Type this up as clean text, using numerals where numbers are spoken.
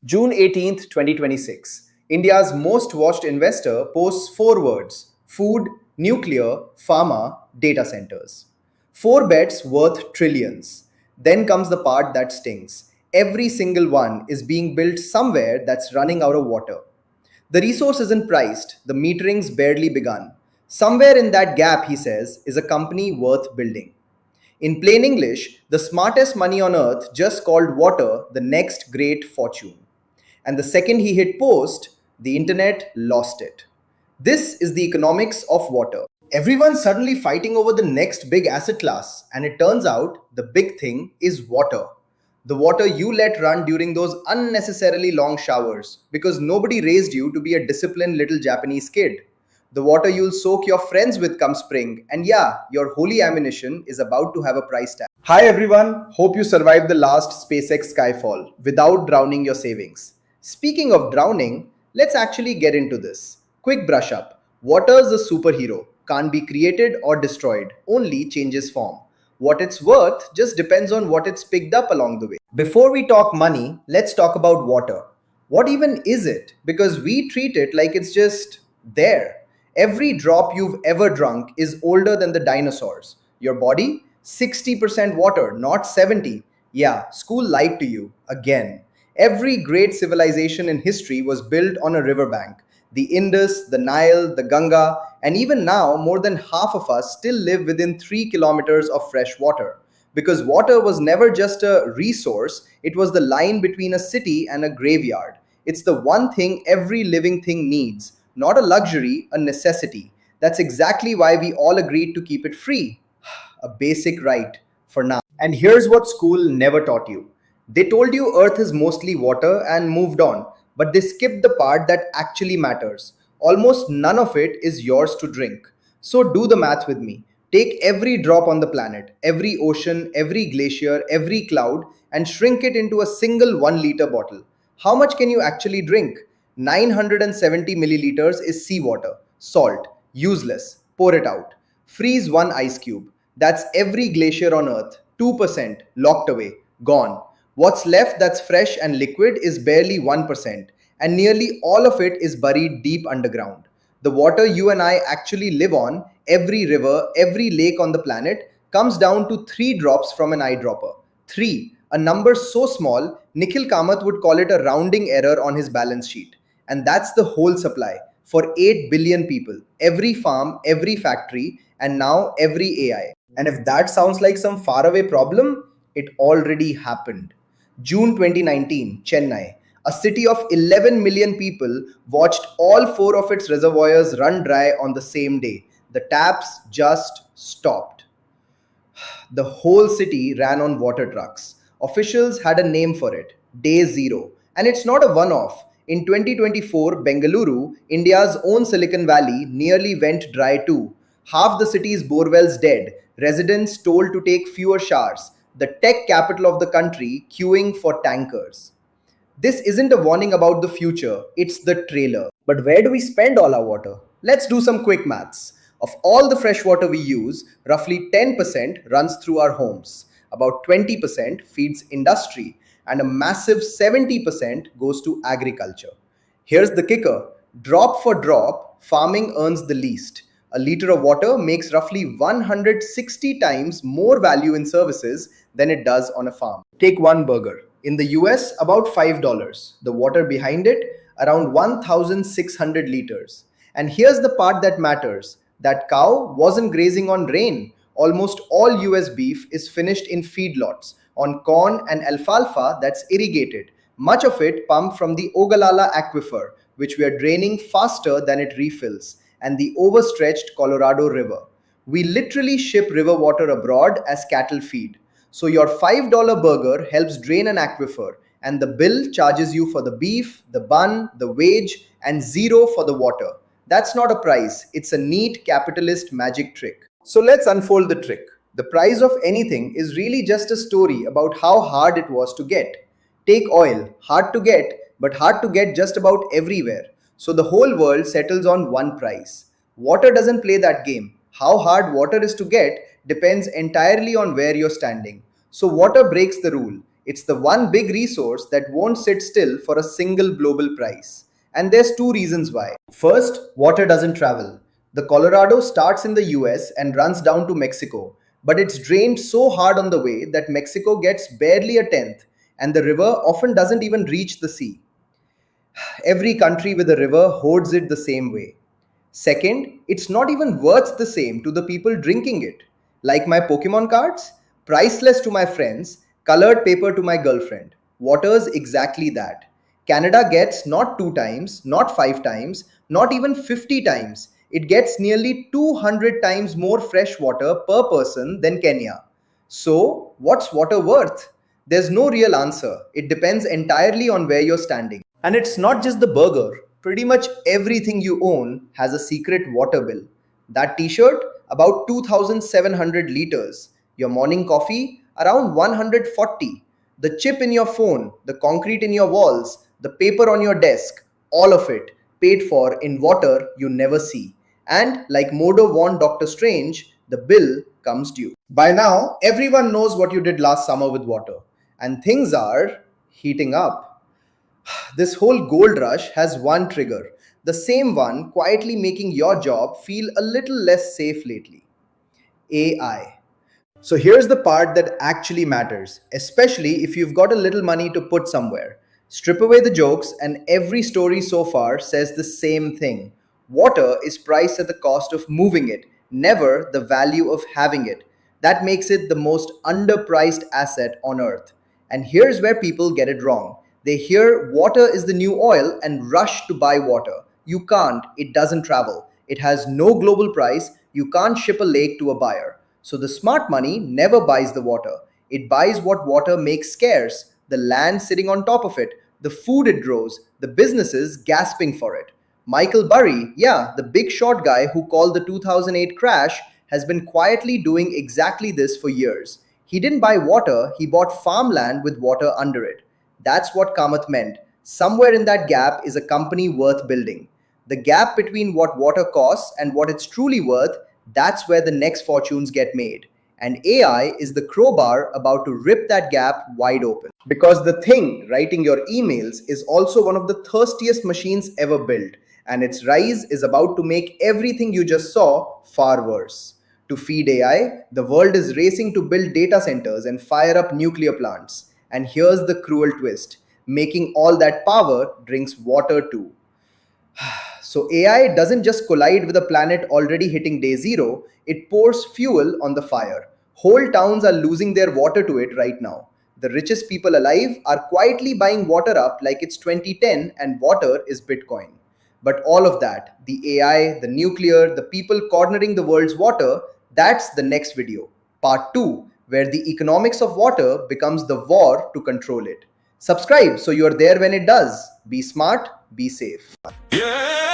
June 18th, 2026. India's most watched investor posts four words: food, nuclear, pharma, data centers. Four bets worth trillions. Then comes the part that stings. Every single one is being built somewhere that's running out of water. The resource isn't priced, the metering's barely begun. Somewhere in that gap, he says, is a company worth building. In plain English, the smartest money on earth just called water the next great fortune. And the second he hit post, the internet lost it. This is the economics of water. Everyone's suddenly fighting over the next big asset class, and it turns out the big thing is water. The water you let run during those unnecessarily long showers because nobody raised you to be a disciplined little Japanese kid. The water you'll soak your friends with come spring, and yeah, your holy ammunition is about to have a price tag. Hi everyone, hope you survived the last SpaceX skyfall without drowning your savings. Speaking of drowning, let's actually get into this. Quick brush up. Water's a superhero, can't be created or destroyed, only changes form. What it's worth just depends on what it's picked up along the way. Before we talk money, let's talk about water. What even is it? Because we treat it like it's just there. Every drop you've ever drunk is older than the dinosaurs. Your body? 60% water, not 70. Yeah, school lied to you again. Every great civilization in history was built on a riverbank. The Indus, the Nile, the Ganga, and even now, more than half of us still live within 3 kilometers of fresh water. Because water was never just a resource, it was the line between a city and a graveyard. It's the one thing every living thing needs, not a luxury, a necessity. That's exactly why we all agreed to keep it free. A basic right for now. And here's what school never taught you. They told you Earth is mostly water and moved on, but they skipped the part that actually matters. Almost none of it is yours to drink. So do the math with me. Take every drop on the planet, every ocean, every glacier, every cloud, and shrink it into a single 1 liter bottle. How much can you actually drink? 970 milliliters is seawater, salt, useless, pour it out. Freeze one ice cube. That's every glacier on Earth, 2%, locked away, gone. What's left that's fresh and liquid is barely 1%, and nearly all of it is buried deep underground. The water you and I actually live on, every river, every lake on the planet, comes down to 3 drops from an eyedropper. 3, a number so small, Nikhil Kamath would call it a rounding error on his balance sheet. And that's the whole supply for 8 billion people, every farm, every factory, and now every AI. And if that sounds like some faraway problem, it already happened. June 2019, Chennai, a city of 11 million people, watched all four of its reservoirs run dry on the same day. The taps just stopped. The whole city ran on water trucks. Officials had a name for it, Day Zero. And it's not a one off. In 2024, Bengaluru, India's own Silicon Valley, nearly went dry too. Half the city's borewells dead, residents told to take fewer showers, the tech capital of the country queuing for tankers. This isn't a warning about the future, it's the trailer. But where do we spend all our water? Let's do some quick maths. Of all the fresh water we use, roughly 10% runs through our homes, about 20% feeds industry, and a massive 70% goes to agriculture. Here's the kicker: drop for drop, farming earns the least. A liter of water makes roughly 160 times more value in services than it does on a farm. Take one burger. In the US, about $5. The water behind it, around 1,600 liters. And here's the part that matters: that cow wasn't grazing on rain. Almost all US beef is finished in feedlots, on corn and alfalfa that's irrigated, much of it pumped from the Ogallala aquifer, which we are draining faster than it refills, and the overstretched Colorado River. We literally ship river water abroad as cattle feed. So your $5 burger helps drain an aquifer, and the bill charges you for the beef, the bun, the wage, and zero for the water. That's not a price, it's a neat capitalist magic trick. So let's unfold the trick. The price of anything is really just a story about how hard it was to get. Take oil, hard to get, but hard to get just about everywhere. So the whole world settles on one price. Water doesn't play that game. How hard water is to get depends entirely on where you're standing. So water breaks the rule. It's the one big resource that won't sit still for a single global price. And there's two reasons why. First, water doesn't travel. The Colorado starts in the US and runs down to Mexico, but it's drained so hard on the way that Mexico gets barely a tenth, and the river often doesn't even reach the sea. Every country with a river hoards it the same way. Second, it's not even worth the same to the people drinking it. Like my Pokemon cards, priceless to my friends, colored paper to my girlfriend. Water's exactly that. Canada gets not 2 times, not 5 times, not even 50 times. It gets nearly 200 times more fresh water per person than Kenya. So, what's water worth? There's no real answer. It depends entirely on where you're standing. And it's not just the burger. Pretty much everything you own has a secret water bill. That t-shirt, about 2,700 liters. Your morning coffee, around 140. The chip in your phone, the concrete in your walls, the paper on your desk, all of it paid for in water you never see. And like Modo warned Doctor Strange, the bill comes due. By now, everyone knows what you did last summer with water. And things are heating up. This whole gold rush has one trigger, the same one quietly making your job feel a little less safe lately: AI. So here's the part that actually matters, especially if you've got a little money to put somewhere. Strip away the jokes, and every story so far says the same thing. Water is priced at the cost of moving it, never the value of having it. That makes it the most underpriced asset on earth. And here's where people get it wrong. They hear water is the new oil and rush to buy water. You can't, it doesn't travel. It has no global price. You can't ship a lake to a buyer. So the smart money never buys the water. It buys what water makes scarce: the land sitting on top of it, the food it grows, the businesses gasping for it. Michael Burry, yeah, the big short guy who called the 2008 crash, has been quietly doing exactly this for years. He didn't buy water, he bought farmland with water under it. That's what Kamath meant. Somewhere in that gap is a company worth building. The gap between what water costs and what it's truly worth, that's where the next fortunes get made. And AI is the crowbar about to rip that gap wide open. Because the thing writing your emails is also one of the thirstiest machines ever built, and its rise is about to make everything you just saw far worse. To feed AI, the world is racing to build data centers and fire up nuclear plants. And here's the cruel twist: making all that power drinks water too. So AI doesn't just collide with a planet already hitting day zero, it pours fuel on the fire. Whole towns are losing their water to it right now. The richest people alive are quietly buying water up like it's 2010 and water is Bitcoin. But all of that, the AI, the nuclear, the people cornering the world's water, that's the next video. Part 2, where the economics of water becomes the war to control it. Subscribe so you're there when it does. Be smart, be safe. Yeah.